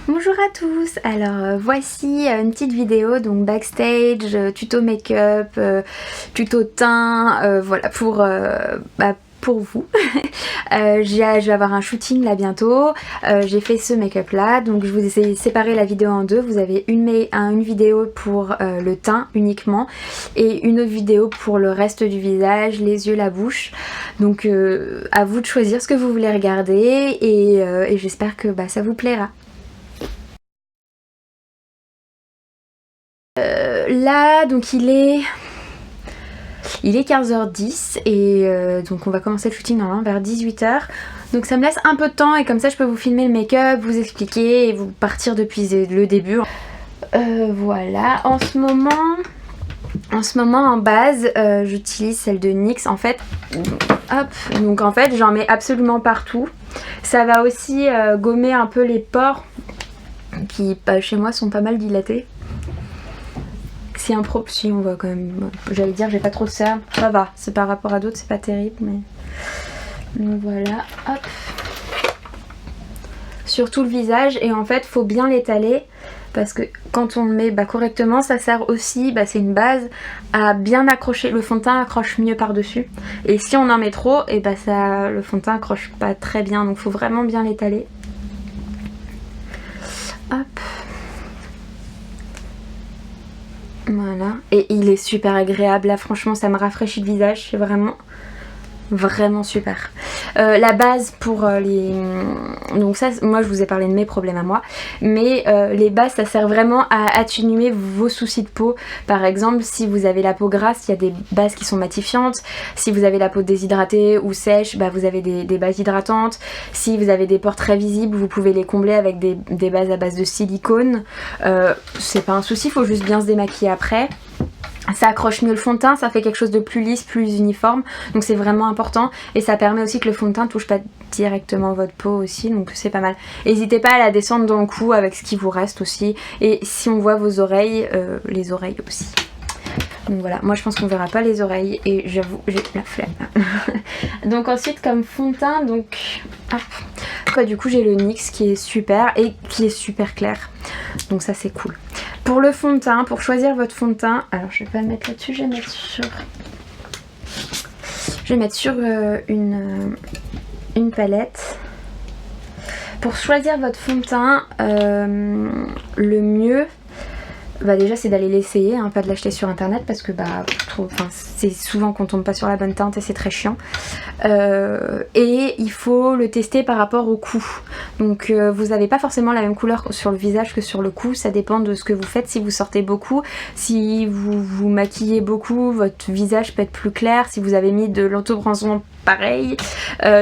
Bonjour à tous, alors voici une petite vidéo donc backstage, tuto make-up, tuto teint, voilà pour vous. Je vais avoir un shooting là bientôt, j'ai fait ce make-up là, donc je vous ai séparé la vidéo en deux. Vous avez une vidéo pour le teint uniquement et une autre vidéo pour le reste du visage, les yeux, la bouche. Donc à vous de choisir ce que vous voulez regarder et j'espère que ça vous plaira. Là donc il est 15h10 et donc on va commencer le shooting normalement vers 18h. Donc ça me laisse un peu de temps et comme ça je peux vous filmer le make-up, vous expliquer et vous partir depuis le début. Voilà, en ce moment en base j'utilise celle de NYX en fait. Hop, donc en fait j'en mets absolument partout. Ça va aussi gommer un peu les pores qui chez moi sont pas mal dilatés. Si on voit quand même, j'allais dire j'ai pas trop de cerne, ça va, c'est par rapport à d'autres c'est pas terrible mais donc voilà, hop, sur tout le visage et en fait faut bien l'étaler parce que quand on le met correctement ça sert aussi, c'est une base à bien accrocher, le fond de teint accroche mieux par dessus et si on en met trop et le fond de teint accroche pas très bien donc faut vraiment bien l'étaler. Hop. Voilà, et il est super agréable, là franchement ça me rafraîchit le visage, c'est vraiment super. La base pour donc ça moi je vous ai parlé de mes problèmes à moi, mais les bases ça sert vraiment à atténuer vos soucis de peau. Par exemple si vous avez la peau grasse, il y a des bases qui sont matifiantes. Si vous avez la peau déshydratée ou sèche, vous avez des bases hydratantes. Si vous avez des pores très visibles, vous pouvez les combler avec des bases à base de silicone. C'est pas un souci, il faut juste bien se démaquiller après. Ça accroche mieux le fond de teint, ça fait quelque chose de plus lisse, plus uniforme, donc c'est vraiment important et ça permet aussi que le fond de teint touche pas directement votre peau aussi, donc c'est pas mal. N'hésitez pas à la descendre dans le cou avec ce qui vous reste aussi, et si on voit vos oreilles, les oreilles aussi. Donc voilà, moi je pense qu'on verra pas les oreilles et j'avoue j'ai la flemme. Donc ensuite comme fond de teint, donc hop, du coup j'ai le NYX qui est super et qui est super clair, donc ça c'est cool. Pour le fond de teint, pour choisir votre fond de teint, alors je vais pas le mettre là-dessus, je vais mettre sur une palette. Pour choisir votre fond de teint, le mieux déjà c'est d'aller l'essayer, pas de l'acheter sur internet parce que c'est souvent qu'on tombe pas sur la bonne teinte et c'est très chiant. Et il faut le tester par rapport au cou. Donc vous n'avez pas forcément la même couleur sur le visage que sur le cou, ça dépend de ce que vous faites. Si vous sortez beaucoup, si vous vous maquillez beaucoup, votre visage peut être plus clair. Si vous avez mis de l'autobronzant, pareil.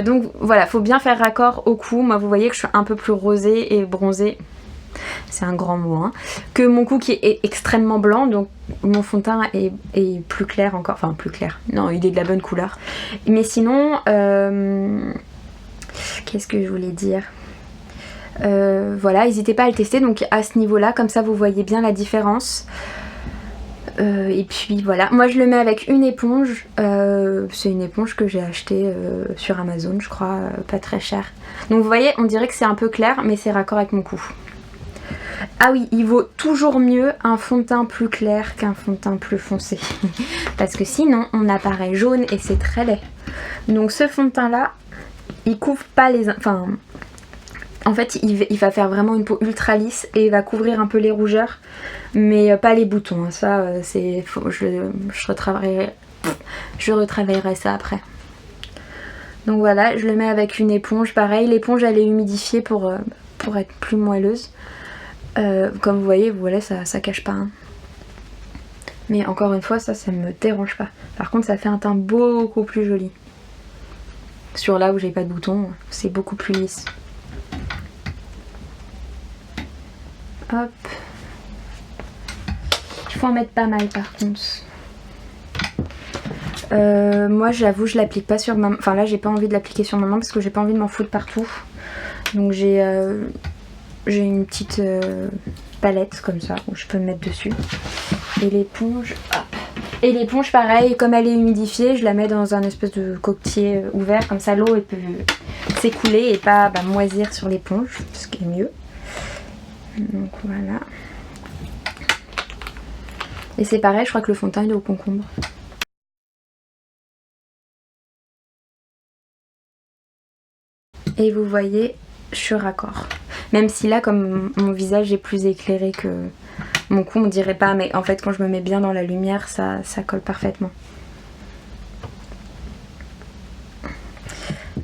Donc voilà, faut bien faire raccord au cou. Moi vous voyez que je suis un peu plus rosée et bronzée, c'est un grand mot, que mon cou qui est extrêmement blanc, donc mon fond de teint est plus clair encore, enfin plus clair, non il est de la bonne couleur. Mais sinon, qu'est-ce que je voulais dire, voilà, n'hésitez pas à le tester donc à ce niveau là, comme ça vous voyez bien la différence. Et puis voilà, moi je le mets avec une éponge, c'est une éponge que j'ai achetée sur Amazon je crois, pas très cher. Donc vous voyez, on dirait que c'est un peu clair mais c'est raccord avec mon cou. Ah oui, il vaut toujours mieux un fond de teint plus clair qu'un fond de teint plus foncé. Parce que sinon, on apparaît jaune et c'est très laid. Donc ce fond de teint là, il couvre pas les... Enfin, en fait, il va faire vraiment une peau ultra lisse et il va couvrir un peu les rougeurs, mais pas les boutons. Ça, je retravaillerai ça après. Donc voilà, je le mets avec une éponge. Pareil, l'éponge elle est humidifiée pour être plus moelleuse. Comme vous voyez, voilà, ça cache pas. Mais encore une fois, ça me dérange pas. Par contre, ça fait un teint beaucoup plus joli. Sur là où j'ai pas de boutons, c'est beaucoup plus lisse. Hop. Il faut en mettre pas mal par contre. Moi j'avoue je l'applique pas sur ma main. Enfin là j'ai pas envie de l'appliquer sur ma main parce que j'ai pas envie de m'en foutre partout. Donc j'ai une petite palette comme ça où je peux me mettre dessus. Et l'éponge, hop. Et l'éponge pareil, comme elle est humidifiée, je la mets dans un espèce de coquetier ouvert, comme ça l'eau peut s'écouler et pas moisir sur l'éponge, ce qui est mieux. Donc voilà. Et c'est pareil, je crois que le fond de teint il est au concombre. Et vous voyez, je suis raccord. Même si là, comme mon visage est plus éclairé que mon cou, on dirait pas, mais en fait quand je me mets bien dans la lumière, ça colle parfaitement.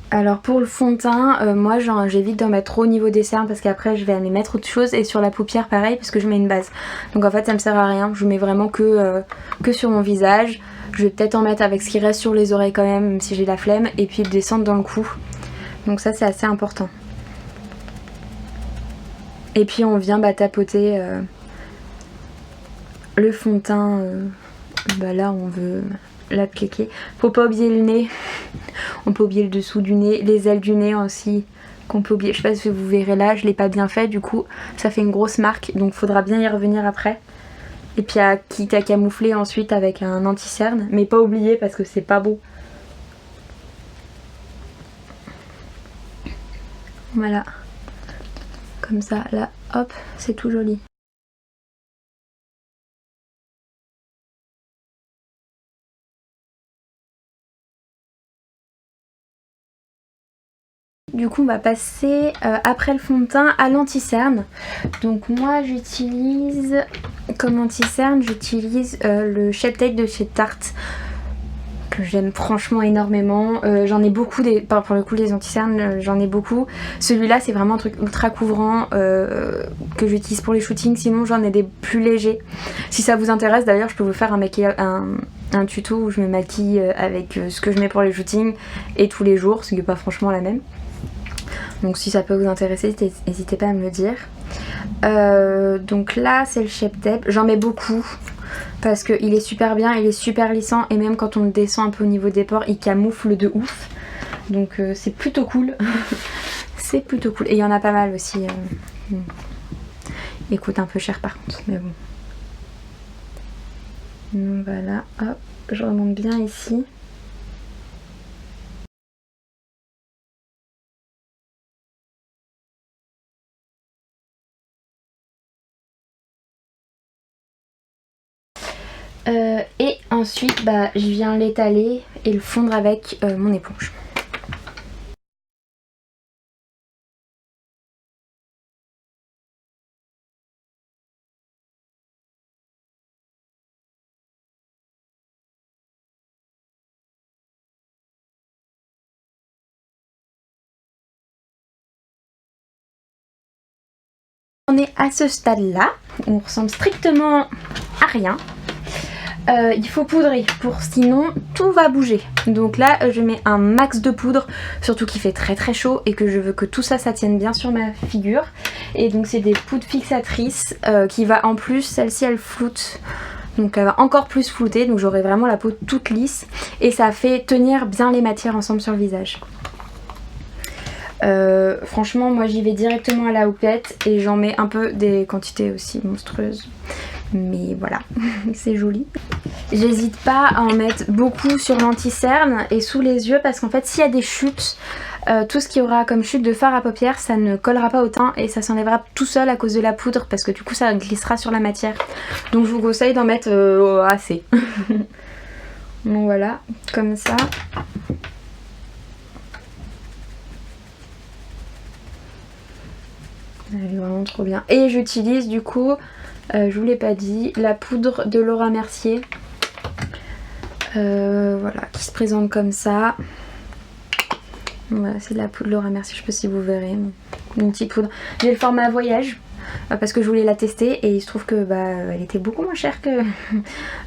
Alors pour le fond de teint, moi j'évite d'en mettre trop au niveau des cernes parce qu'après je vais aller mettre autre chose, et sur la paupière pareil parce que je mets une base. Donc en fait ça me sert à rien, je mets vraiment que sur mon visage. Je vais peut-être en mettre avec ce qui reste sur les oreilles quand même si j'ai la flemme, et puis descendre dans le cou. Donc ça c'est assez important. Et puis on vient tapoter le fond de teint, là on veut l'appliquer. Faut pas oublier le nez, on peut oublier le dessous du nez, les ailes du nez aussi qu'on peut oublier. Je sais pas si vous verrez là, je l'ai pas bien fait, du coup ça fait une grosse marque, donc faudra bien y revenir après. Et puis quitte à camoufler ensuite avec un anti-cerne, mais pas oublier parce que c'est pas beau. Voilà, comme ça, là, hop, c'est tout joli. Du coup on va passer après le fond de teint à l'anti-cerne. Donc moi j'utilise comme anti-cerne, j'utilise le Shape Tape de chez Tarte, que j'aime franchement énormément. J'en ai beaucoup, pour le coup les anti-cernes j'en ai beaucoup. Celui-là c'est vraiment un truc ultra couvrant que j'utilise pour les shootings, sinon j'en ai des plus légers. Si ça vous intéresse d'ailleurs je peux vous faire un tuto où je me maquille avec ce que je mets pour les shootings et tous les jours, ce qui n'est pas franchement la même. Donc si ça peut vous intéresser, n'hésitez pas à me le dire. Donc là c'est le Shape Tape, j'en mets beaucoup parce qu'il est super bien, il est super lissant, et même quand on le descend un peu au niveau des pores il camoufle de ouf. Donc c'est plutôt cool. C'est plutôt cool, et il y en a pas mal aussi. Il coûte un peu cher par contre, mais bon. Donc voilà, hop, je remonte bien ici. Et ensuite je viens l'étaler et le fondre avec mon éponge. On est à ce stade là, on ressemble strictement à rien. Il faut poudrer, sinon tout va bouger. Donc là je mets un max de poudre, surtout qu'il fait très très chaud et que je veux que tout ça tienne bien sur ma figure. Et donc c'est des poudres fixatrices qui va en plus, celle-ci elle floute. Donc elle va encore plus flouter, donc j'aurai vraiment la peau toute lisse. Et ça fait tenir bien les matières ensemble sur le visage. Franchement moi j'y vais directement à la houppette et j'en mets un peu, des quantités aussi monstrueuses. Mais voilà, c'est joli. J'hésite pas à en mettre beaucoup sur l'anti-cerne et sous les yeux parce qu'en fait s'il y a des chutes, tout ce qui aura comme chute de fard à paupières ça ne collera pas au teint et ça s'enlèvera tout seul à cause de la poudre parce que du coup ça glissera sur la matière. Donc je vous conseille d'en mettre assez. Donc voilà, comme ça. Elle est vraiment trop bien. Et j'utilise du coup, je vous l'ai pas dit, la poudre de Laura Mercier. Voilà, qui se présente comme ça. Voilà, c'est de la poudre Laura Mercier, je sais pas si vous verrez. Une petite poudre. J'ai le format voyage parce que je voulais la tester et il se trouve que elle était beaucoup moins chère que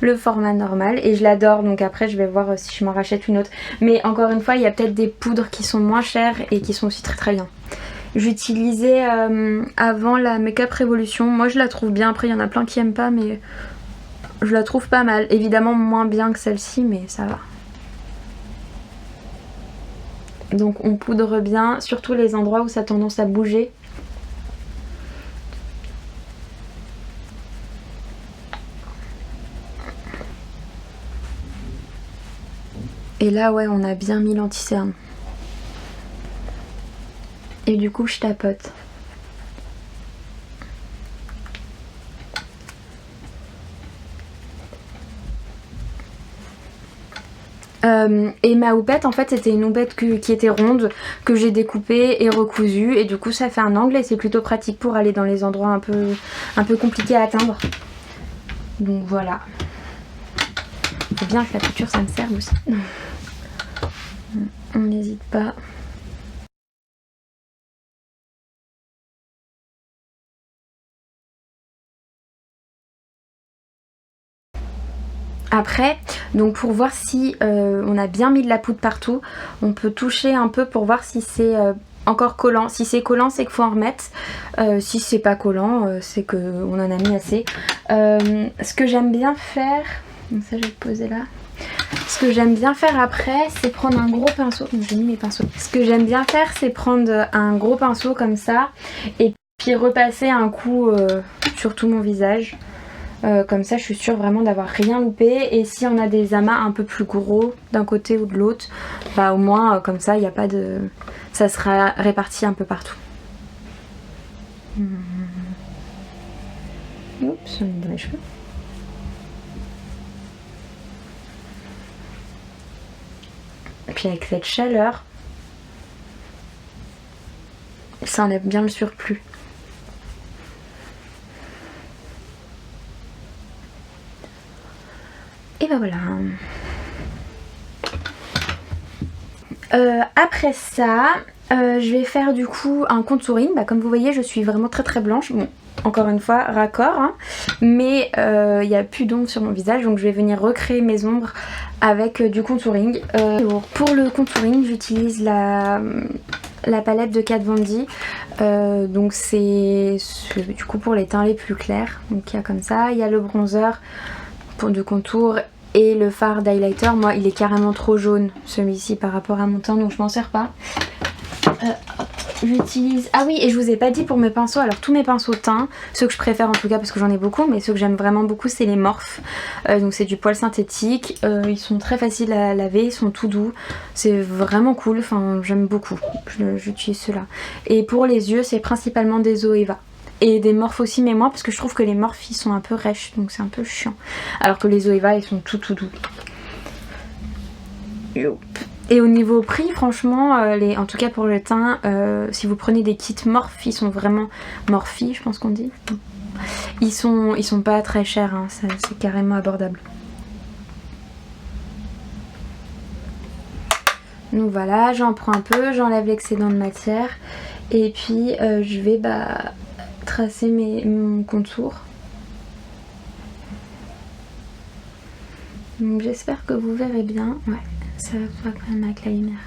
le format normal et je l'adore, donc après je vais voir si je m'en rachète une autre. Mais encore une fois, il y a peut-être des poudres qui sont moins chères et qui sont aussi très très bien. J'utilisais avant la Make-up Révolution. Moi je la trouve bien, après il y en a plein qui aiment pas, mais je la trouve pas mal. Évidemment moins bien que celle-ci, mais ça va. Donc on poudre bien, surtout les endroits où ça a tendance à bouger. Et là ouais, on a bien mis l'anti-cerne. Et du coup je tapote. Et ma houppette en fait c'était une houppette qui était ronde, que j'ai découpée et recousue, et du coup ça fait un angle et c'est plutôt pratique pour aller dans les endroits un peu compliqués à atteindre. Donc voilà. Faut bien que la couture ça me serve aussi. On n'hésite pas. Après, donc pour voir si on a bien mis de la poudre partout, on peut toucher un peu pour voir si c'est encore collant. Si c'est collant, c'est qu'il faut en remettre. Si c'est pas collant, c'est qu'on en a mis assez. Ce que j'aime bien faire, donc ça je vais le poser là. Ce que j'aime bien faire après, c'est prendre un gros pinceau. J'ai mis mes pinceaux. Ce que j'aime bien faire, c'est prendre un gros pinceau comme ça et puis repasser un coup sur tout mon visage. Comme ça je suis sûre vraiment d'avoir rien loupé, et si on a des amas un peu plus gros d'un côté ou de l'autre, bah au moins comme ça il n'y a pas de... ça sera réparti un peu partout. Oups, on est dans les cheveux. Et puis avec cette chaleur, ça enlève bien le surplus. Et ben voilà. Après ça, je vais faire du coup un contouring. Bah, comme vous voyez, je suis vraiment très blanche. Bon, encore une fois, raccord, hein. Mais il n'y a plus d'ombre sur mon visage, donc je vais venir recréer mes ombres avec du contouring. Pour le contouring, j'utilise la palette de Kat Von D. Donc c'est du coup pour les teints les plus clairs. Donc il y a comme ça, il y a le bronzer de contour et le fard d'highlighter. Moi il est carrément trop jaune celui-ci par rapport à mon teint, donc je m'en sers pas. J'utilise... Ah oui, et je vous ai pas dit pour mes pinceaux. Alors tous mes pinceaux teints, ceux que je préfère en tout cas parce que j'en ai beaucoup, mais ceux que j'aime vraiment beaucoup c'est les Morphe. Donc c'est du poil synthétique, ils sont très faciles à laver, ils sont tout doux, c'est vraiment cool, enfin j'aime beaucoup, j'utilise ceux-là. Et pour les yeux c'est principalement des Zoeva. Et des Morphe aussi, mais moins parce que je trouve que les Morphe ils sont un peu rêches, donc c'est un peu chiant. Alors que les Zoeva ils sont tout doux. Et au niveau prix, franchement, en tout cas pour le teint, si vous prenez des kits Morphe, ils sont vraiment Morphe, je pense qu'on dit. Ils sont pas très chers, hein, c'est carrément abordable. Donc voilà, j'en prends un peu, j'enlève l'excédent de matière et puis je vais tracer mon contour. Donc j'espère que vous verrez bien. Ouais, ça va quand même avec la lumière.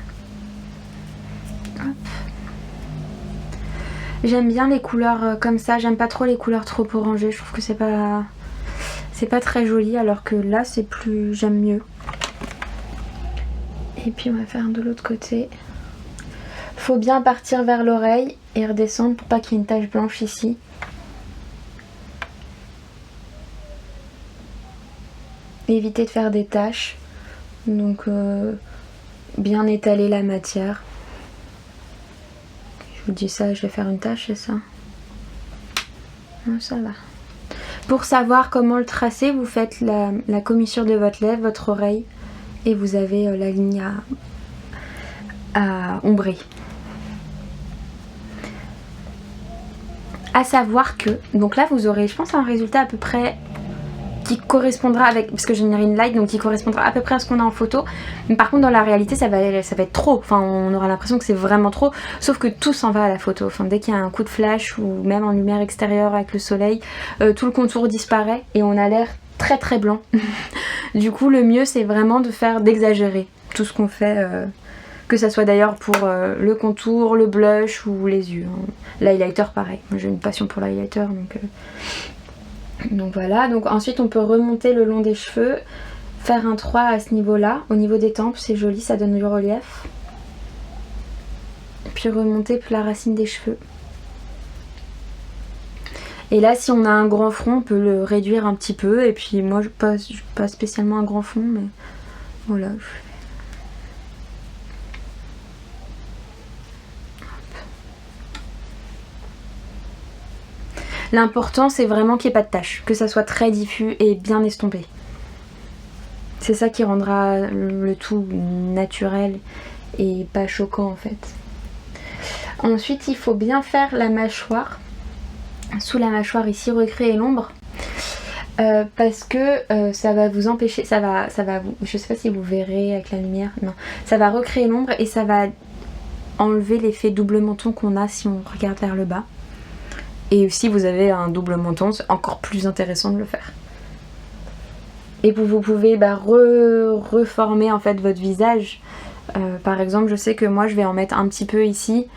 Hop. J'aime bien les couleurs comme ça, j'aime pas trop les couleurs trop orangées, je trouve que c'est pas très joli, alors que là c'est plus... j'aime mieux. Et puis on va faire de l'autre côté. Faut bien partir vers l'oreille et redescendre pour pas qu'il y ait une tache blanche ici. Éviter de faire des taches, donc bien étaler la matière. Je vous dis ça, je vais faire une tache, c'est ça? Non, ça va. Pour savoir comment le tracer, vous faites la commissure de votre lèvre, votre oreille, et vous avez la ligne à ombrer. À savoir que, donc là vous aurez je pense un résultat à peu près qui correspondra avec, parce que j'ai une ring light, donc qui correspondra à peu près à ce qu'on a en photo. Mais par contre dans la réalité ça va être trop, enfin on aura l'impression que c'est vraiment trop, sauf que tout s'en va à la photo. Enfin dès qu'il y a un coup de flash ou même en lumière extérieure avec le soleil, tout le contour disparaît et on a l'air très blanc. Du coup le mieux c'est vraiment d'exagérer tout ce qu'on fait, que ça soit d'ailleurs pour le contour, le blush ou les yeux. L'highlighter pareil, moi j'ai une passion pour l'highlighter, donc voilà. Donc ensuite on peut remonter le long des cheveux, faire un 3 à ce niveau là, au niveau des tempes, c'est joli, ça donne du relief. Puis remonter pour la racine des cheveux. Et là si on a un grand front on peut le réduire un petit peu, et puis moi je pas spécialement un grand front, mais voilà. L'important c'est vraiment qu'il n'y ait pas de taches, que ça soit très diffus et bien estompé. C'est ça qui rendra le tout naturel et pas choquant en fait. Ensuite il faut bien faire la mâchoire. Sous la mâchoire ici, recréer l'ombre. Parce que ça va vous empêcher, ça va vous, je sais pas si vous verrez avec la lumière, non, ça va recréer l'ombre et ça va enlever l'effet double menton qu'on a si on regarde vers le bas. Et si vous avez un double menton, c'est encore plus intéressant de le faire. Et vous pouvez reformer en fait votre visage. Par exemple, je sais que moi je vais en mettre un petit peu ici,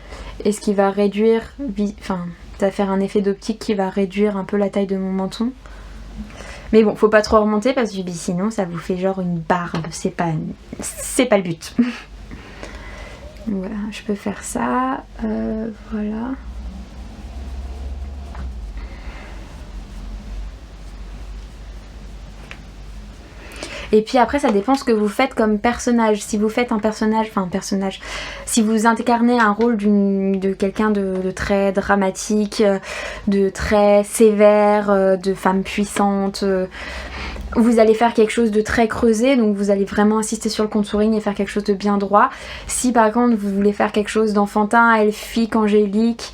et ce qui va réduire, ça va faire un effet d'optique qui va réduire un peu la taille de mon menton. Mais bon, faut pas trop remonter parce que sinon ça vous fait genre une barbe, c'est pas le but. Voilà, je peux faire ça, voilà. Et puis après ça dépend ce que vous faites comme personnage. Si vous faites un personnage, si vous incarnez un rôle de quelqu'un de très dramatique, de très sévère, de femme puissante, vous allez faire quelque chose de très creusé, donc vous allez vraiment insister sur le contouring et faire quelque chose de bien droit. Si par contre vous voulez faire quelque chose d'enfantin, elfique, angélique,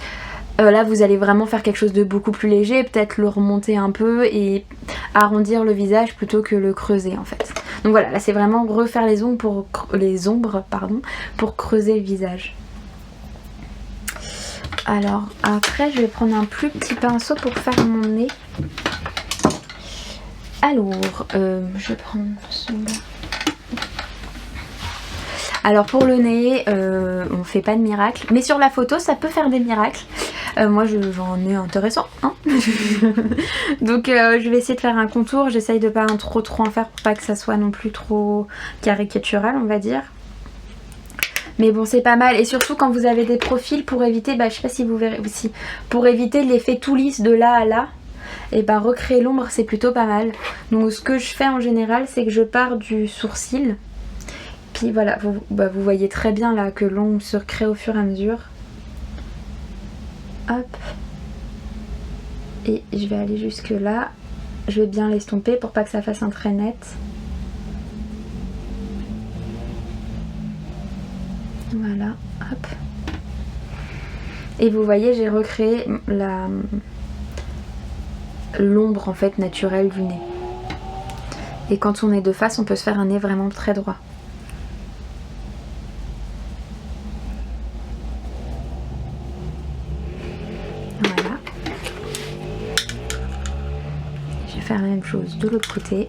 là vous allez vraiment faire quelque chose de beaucoup plus léger, peut-être le remonter un peu et arrondir le visage plutôt que le creuser en fait. Donc voilà, là c'est vraiment refaire les ombres pour creuser le visage. Alors après je vais prendre un plus petit pinceau pour faire mon nez. Alors je vais prendre celui-là. Alors pour le nez, on fait pas de miracle, mais sur la photo ça peut faire des miracles. Moi j'en ai intéressant, hein. Donc je vais essayer de faire un contour, j'essaye de pas trop en faire pour pas que ça soit non plus trop caricatural on va dire. Mais bon c'est pas mal, et surtout quand vous avez des profils pour éviter, je sais pas si vous verrez aussi, pour éviter l'effet tout lisse de là à là, et recréer l'ombre c'est plutôt pas mal. Donc ce que je fais en général c'est que je pars du sourcil. Puis voilà, vous voyez très bien là que l'ombre se crée au fur et à mesure. Hop. Et je vais aller jusque là. Je vais bien l'estomper pour pas que ça fasse un trait net. Voilà, hop. Et vous voyez, j'ai recréé l'ombre en fait naturelle du nez. Et quand on est de face, on peut se faire un nez vraiment très droit. Voilà. Je vais faire la même chose de l'autre côté.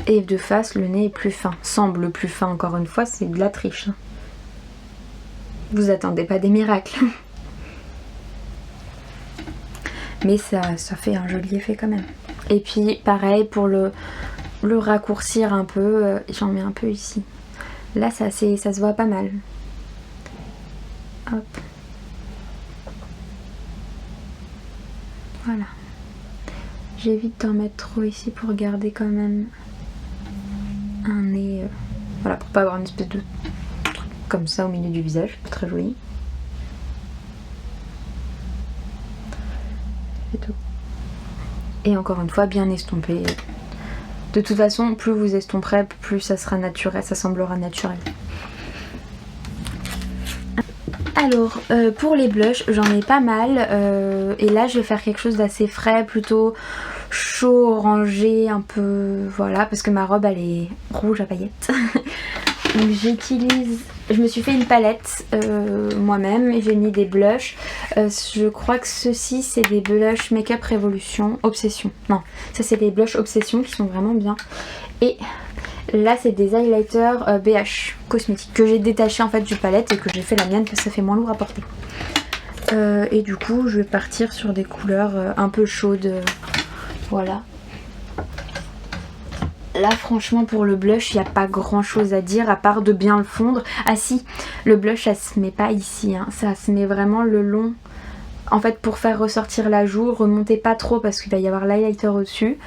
Et de face, le nez est plus fin. Semble plus fin, encore une fois, c'est de la triche. Vous attendez pas des miracles. Mais ça fait un joli effet quand même. Et puis, pareil, pour le raccourcir un peu, j'en mets un peu ici. Là, ça se voit pas mal. Hop. Voilà. J'évite d'en mettre trop ici pour garder quand même un nez, voilà, pour pas avoir une espèce de truc comme ça au milieu du visage, pas très joli. C'est tout. Et encore une fois, bien estomper. De toute façon, plus vous estomperez, plus ça sera naturel, ça semblera naturel. Alors, pour les blushs, j'en ai pas mal. Et là, je vais faire quelque chose d'assez frais, plutôt chaud, orangé, un peu... Voilà, parce que ma robe, elle est rouge à paillettes. Donc je me suis fait une palette moi-même et j'ai mis des blushs. Je crois que ceux-ci, c'est des blushs Make Up Revolution, Obsession. Non, ça c'est des blushs Obsession qui sont vraiment bien. Et... là c'est des highlighters BH cosmétiques que j'ai détaché en fait du palette et que j'ai fait la mienne parce que ça fait moins lourd à porter. Et du coup je vais partir sur des couleurs un peu chaudes. Voilà. Là franchement pour le blush il n'y a pas grand chose à dire à part de bien le fondre. Ah si, le blush ça se met pas ici, hein. Ça se met vraiment le long. En fait pour faire ressortir la joue, remontez pas trop parce qu'il va y avoir l'highlighter au-dessus.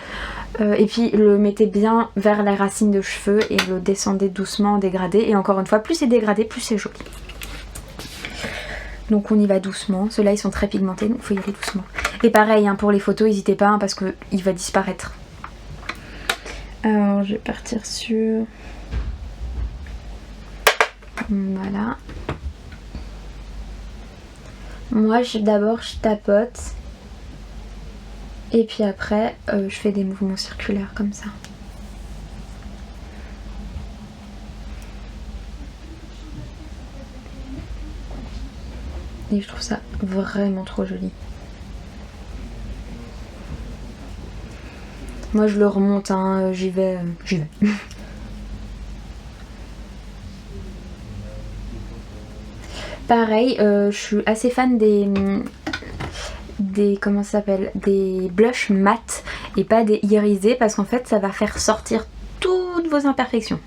Et puis le mettez bien vers les racines de cheveux et le descendez doucement en dégradé. Et encore une fois, plus c'est dégradé, plus c'est joli. Donc on y va doucement. Ceux-là ils sont très pigmentés, donc il faut y aller doucement. Et pareil hein, pour les photos, n'hésitez pas hein, parce qu'il va disparaître. Alors je vais partir sur... Voilà. Moi d'abord je tapote. Et puis après je fais des mouvements circulaires comme ça. Et je trouve ça vraiment trop joli. Moi je le remonte, hein, j'y vais. Pareil, je suis assez fan des comment ça s'appelle, des blushs mat et pas des irisés parce qu'en fait ça va faire sortir toutes vos imperfections.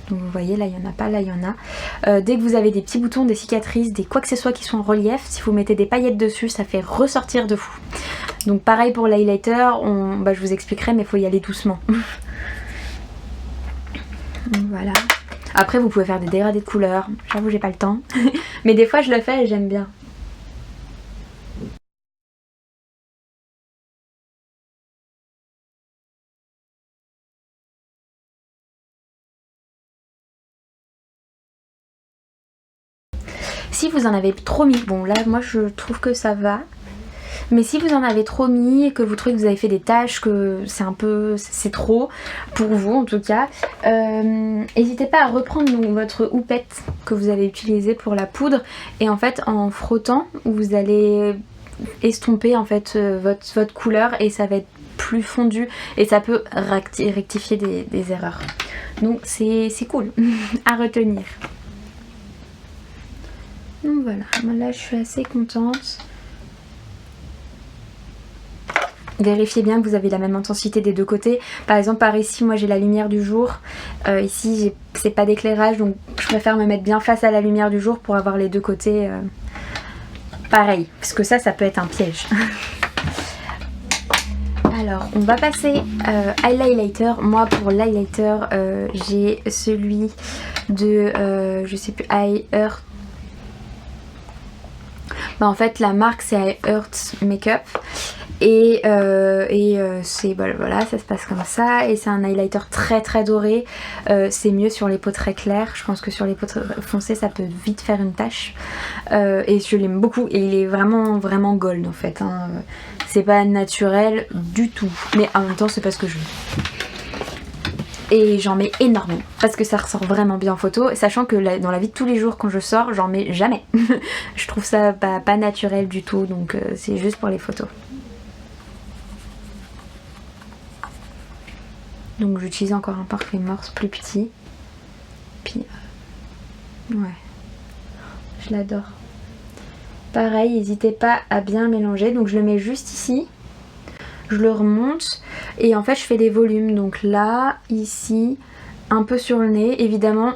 Donc vous voyez là il n'y en a pas, là il y en a. Dès que vous avez des petits boutons, des cicatrices, des quoi que ce soit qui sont en relief, si vous mettez des paillettes dessus ça fait ressortir de fou. Donc pareil pour l'highlighter, je vous expliquerai mais il faut y aller doucement. Voilà. Après vous pouvez faire des dégradés de couleurs, j'avoue j'ai pas le temps. Mais des fois je le fais et j'aime bien. Si vous en avez trop mis, bon là moi je trouve que ça va. Mais si vous en avez trop mis et que vous trouvez que vous avez fait des tâches, que c'est un peu, c'est trop, pour vous en tout cas, n'hésitez pas à reprendre donc, votre houppette que vous avez utilisée pour la poudre et en fait en frottant, vous allez estomper en fait votre couleur et ça va être plus fondu et ça peut rectifier des erreurs. Donc c'est cool à retenir. Donc voilà, moi là je suis assez contente. Vérifiez bien que vous avez la même intensité des deux côtés. Par exemple par ici moi j'ai la lumière du jour. Ici c'est pas d'éclairage donc je préfère me mettre bien face à la lumière du jour pour avoir les deux côtés pareil. Parce que ça peut être un piège. Alors on va passer à l'highlighter. Moi pour l'highlighter j'ai celui de je sais plus, iHeart. En fait la marque c'est iHeart Makeup. Et c'est voilà, ça se passe comme ça et c'est un highlighter très très doré. C'est mieux sur les peaux très claires, je pense que sur les peaux très foncées ça peut vite faire une tache. Et je l'aime beaucoup et il est vraiment vraiment gold en fait hein. C'est pas naturel du tout mais en même temps c'est pas ce que je veux. Et j'en mets énormément parce que ça ressort vraiment bien en photo, sachant que dans la vie de tous les jours quand je sors j'en mets jamais. Je trouve ça pas naturel du tout donc c'est juste pour les photos. Donc j'utilise encore un parfait morse plus petit. Puis ouais, je l'adore. Pareil, n'hésitez pas à bien mélanger. Donc je le mets juste ici. Je le remonte et en fait je fais des volumes. Donc là, ici, un peu sur le nez. Évidemment,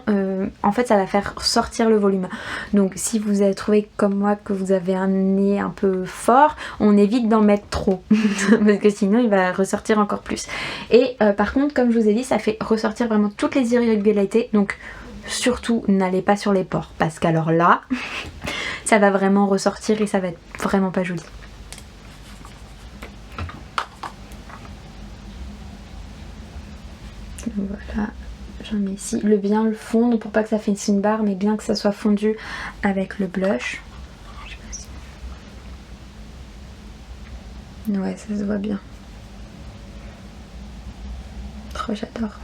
en fait ça va faire sortir le volume. Donc si vous avez trouvé comme moi que vous avez un nez un peu fort, on évite d'en mettre trop. Parce que sinon il va ressortir encore plus. Et par contre, comme je vous ai dit, ça fait ressortir vraiment toutes les irrégularités. Donc surtout n'allez pas sur les pores. Parce qu'alors là, ça va vraiment ressortir et ça va être vraiment pas joli. Voilà. J'en mets ici, bien le fondre pour pas que ça fasse une barre mais bien que ça soit fondu avec le blush. Je sais pas si... Ouais, ça se voit bien. Trop j'adore.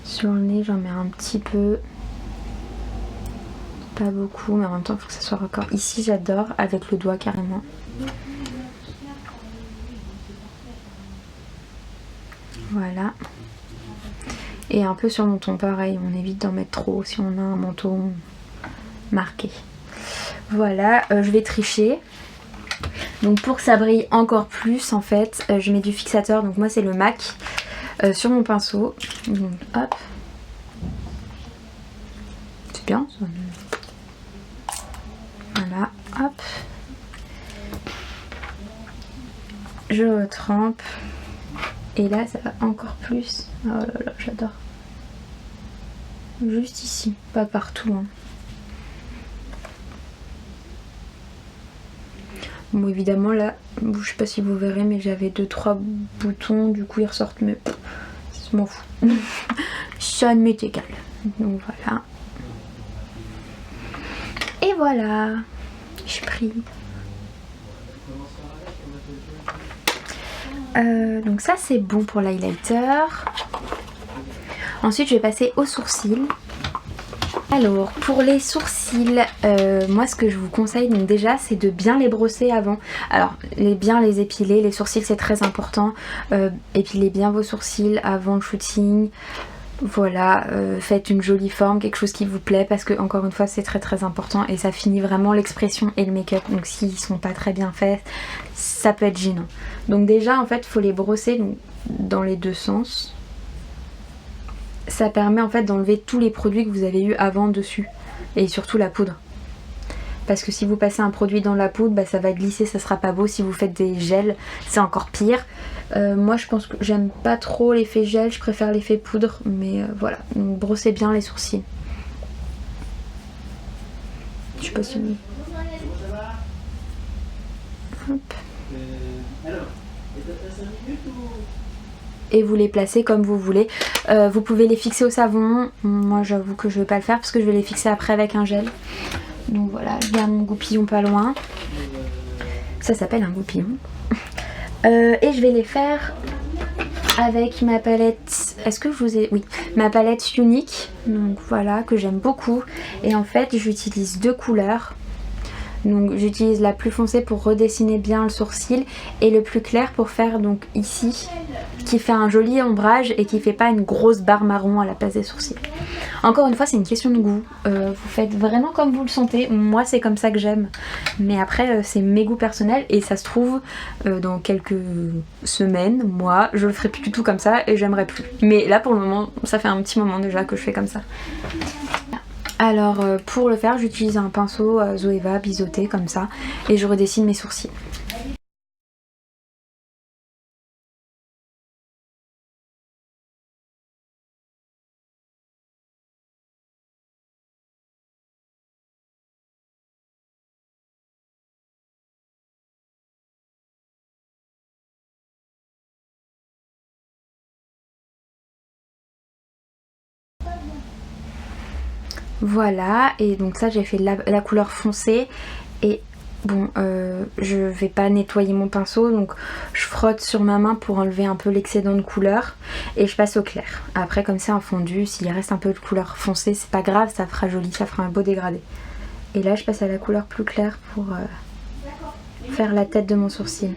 Sur le nez j'en mets un petit peu. Pas beaucoup mais en même temps il faut que ça soit raccord. Ici j'adore avec le doigt carrément. Voilà. Et un peu sur le menton pareil, on évite d'en mettre trop si on a un menton marqué. Voilà, je vais tricher. Donc pour que ça brille encore plus en fait, je mets du fixateur, donc moi c'est le MAC sur mon pinceau. Donc hop. C'est bien ça. Voilà, hop. Je retrempe. Et là, ça va encore plus. Oh là là, j'adore. Juste ici, pas partout. Hein. Bon, évidemment, là, je sais pas si vous verrez, mais j'avais 2-3 boutons. Du coup, ils ressortent, mais je m'en fous. Ça ne m'est égal. Donc voilà. Et voilà. Je prie. Donc ça c'est bon pour l'highlighter. Ensuite je vais passer aux sourcils. Alors pour les sourcils, moi ce que je vous conseille donc déjà c'est de bien les brosser avant. Alors bien les épiler, les sourcils c'est très important. Épilez bien vos sourcils avant le shooting. Voilà, faites une jolie forme, quelque chose qui vous plaît parce que encore une fois c'est très très important et ça finit vraiment l'expression et le make-up. Donc s'ils sont pas très bien faits, ça peut être gênant. Donc déjà en fait il faut les brosser donc, dans les deux sens. Ça permet en fait d'enlever tous les produits que vous avez eu avant dessus et surtout la poudre. Parce que si vous passez un produit dans la poudre, bah, ça va glisser, ça sera pas beau. Si vous faites des gels, c'est encore pire. Moi je pense que j'aime pas trop l'effet gel, je préfère l'effet poudre. Mais voilà, donc brossez bien les sourcils. Je sais pas si vous... Hop. Et vous les placez comme vous voulez. Vous pouvez les fixer au savon. Moi j'avoue que je vais pas le faire parce que je vais les fixer après avec un gel. Donc voilà, je garde mon goupillon pas loin. Ça s'appelle un goupillon. Et je vais les faire avec ma palette. Est-ce que je vous ai... Oui, ma palette unique. Donc voilà, que j'aime beaucoup. Et en fait, j'utilise deux couleurs. Donc j'utilise la plus foncée pour redessiner bien le sourcil et le plus clair pour faire donc ici, qui fait un joli ombrage et qui fait pas une grosse barre marron à la place des sourcils. Encore une fois c'est une question de goût, vous faites vraiment comme vous le sentez, moi c'est comme ça que j'aime, mais après c'est mes goûts personnels et ça se trouve dans quelques semaines, moi je le ferai plus du tout comme ça et j'aimerais plus. Mais là pour le moment ça fait un petit moment déjà que je fais comme ça. Alors pour le faire j'utilise un pinceau Zoeva biseauté comme ça et je redessine mes sourcils. Voilà, et donc ça j'ai fait la couleur foncée et bon je vais pas nettoyer mon pinceau donc je frotte sur ma main pour enlever un peu l'excédent de couleur et je passe au clair. Après comme c'est un fondu, s'il reste un peu de couleur foncée c'est pas grave, ça fera joli, ça fera un beau dégradé. Et là je passe à la couleur plus claire pour faire la tête de mon sourcil.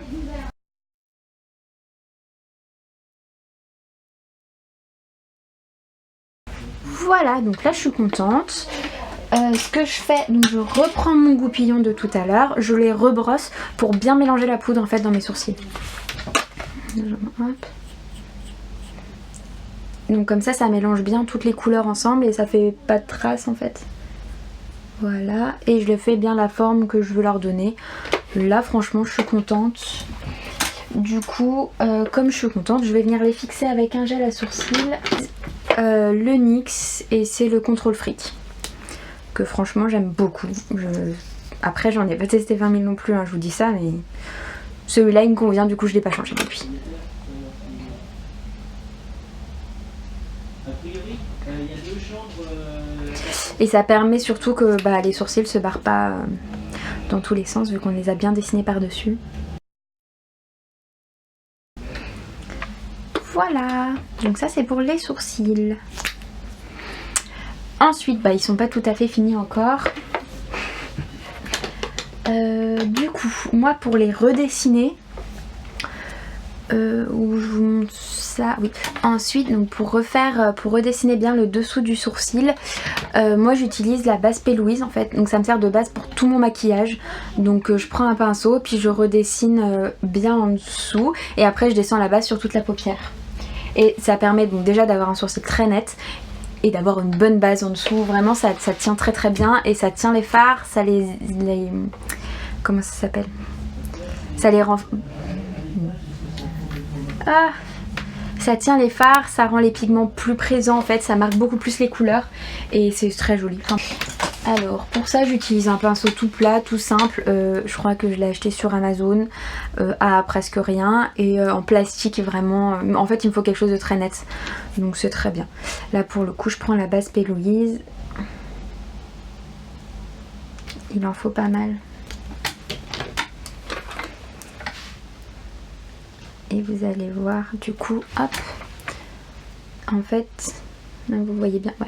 Voilà, donc là je suis contente. Ce que je fais, donc je reprends mon goupillon de tout à l'heure, je les rebrosse pour bien mélanger la poudre en fait dans mes sourcils. Hop. Donc comme ça mélange bien toutes les couleurs ensemble et ça fait pas de traces en fait. Voilà, et je le fais bien la forme que je veux leur donner. Là franchement je suis contente. Du coup, comme je suis contente, je vais venir les fixer avec un gel à sourcils. Le NYX et c'est le Control Freak. Que franchement j'aime beaucoup. Après j'en ai pas testé 20 000 non plus, hein, je vous dis ça, mais celui-là il me convient, du coup je l'ai pas changé depuis. Et ça permet surtout que les sourcils se barrent pas dans tous les sens vu qu'on les a bien dessinés par dessus. Voilà, donc ça c'est pour les sourcils. Ensuite, ils sont pas tout à fait finis encore. Du coup, moi pour les redessiner, où je vous montre ça, oui. Ensuite, donc pour redessiner bien le dessous du sourcil, moi j'utilise la base P. Louise en fait. Donc ça me sert de base pour tout mon maquillage. Donc je prends un pinceau, puis je redessine bien en dessous, et après je descends la base sur toute la paupière. Et ça permet donc déjà d'avoir un sourcil très net. et d'avoir une bonne base en dessous. Vraiment ça tient très très bien et ça tient les fards, ça les comment ça s'appelle, ça les rend... ça tient les fards, ça rend les pigments plus présents en fait, ça marque beaucoup plus les couleurs et c'est très joli. Alors pour ça j'utilise un pinceau tout plat, tout simple, je crois que je l'ai acheté sur Amazon à presque rien et en plastique vraiment, en fait il me faut quelque chose de très net, donc c'est très bien. Là pour le coup je prends la base P. Louise, il en faut pas mal. Et vous allez voir du coup, hop, en fait, vous voyez bien, ouais.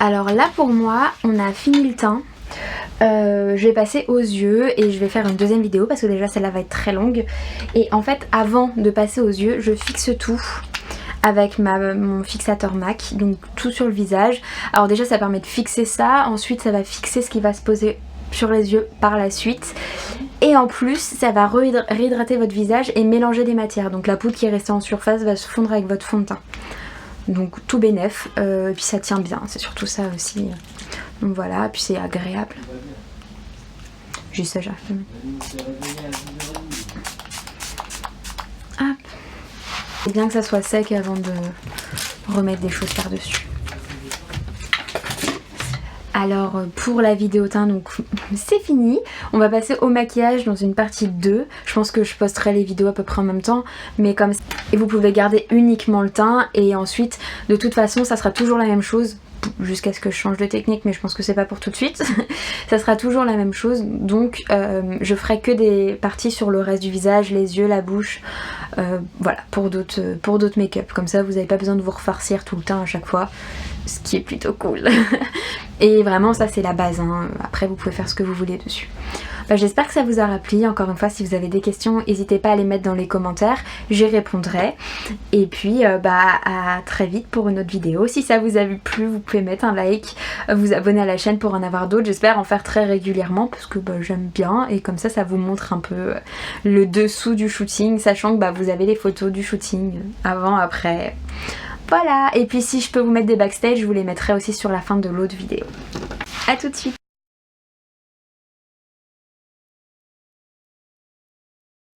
Alors là pour moi on a fini le teint, je vais passer aux yeux et je vais faire une deuxième vidéo parce que déjà celle-là va être très longue. Et en fait avant de passer aux yeux je fixe tout avec mon fixateur MAC, donc tout sur le visage. Alors déjà ça permet de fixer ça, ensuite ça va fixer ce qui va se poser sur les yeux par la suite. Et en plus ça va réhydrater votre visage et mélanger des matières. Donc la poudre qui est restée en surface va se fondre avec votre fond de teint. Donc tout bénef, et puis ça tient bien, c'est surtout ça aussi. Donc voilà, puis c'est agréable. Juste ça, j'arrive. Hop. C'est bien que ça soit sec avant de remettre des choses par-dessus. Alors pour la vidéo teint, donc c'est fini. On va passer au maquillage dans une partie 2. Je pense que je posterai les vidéos à peu près en même temps. Mais comme ça, et vous pouvez garder uniquement le teint. Et ensuite, de toute façon, ça sera toujours la même chose. Jusqu'à ce que je change de technique, mais je pense que c'est pas pour tout de suite. Ça sera toujours la même chose. Donc je ferai que des parties sur le reste du visage, les yeux, la bouche. Voilà, pour d'autres make-up. Comme ça, vous n'avez pas besoin de vous refarcir tout le temps à chaque fois. Ce qui est plutôt cool. Et vraiment ça c'est la base, hein. Après vous pouvez faire ce que vous voulez dessus. J'espère que ça vous aura plu. Encore une fois si vous avez des questions n'hésitez pas à les mettre dans les commentaires, j'y répondrai. Et puis à très vite pour une autre vidéo. Si ça vous a plu vous pouvez mettre un like, vous abonner à la chaîne pour en avoir d'autres. J'espère en faire très régulièrement parce que j'aime bien et comme ça vous montre un peu le dessous du shooting, sachant que vous avez les photos du shooting avant, après. Voilà, et puis si je peux vous mettre des backstage, je vous les mettrai aussi sur la fin de l'autre vidéo. A tout de suite.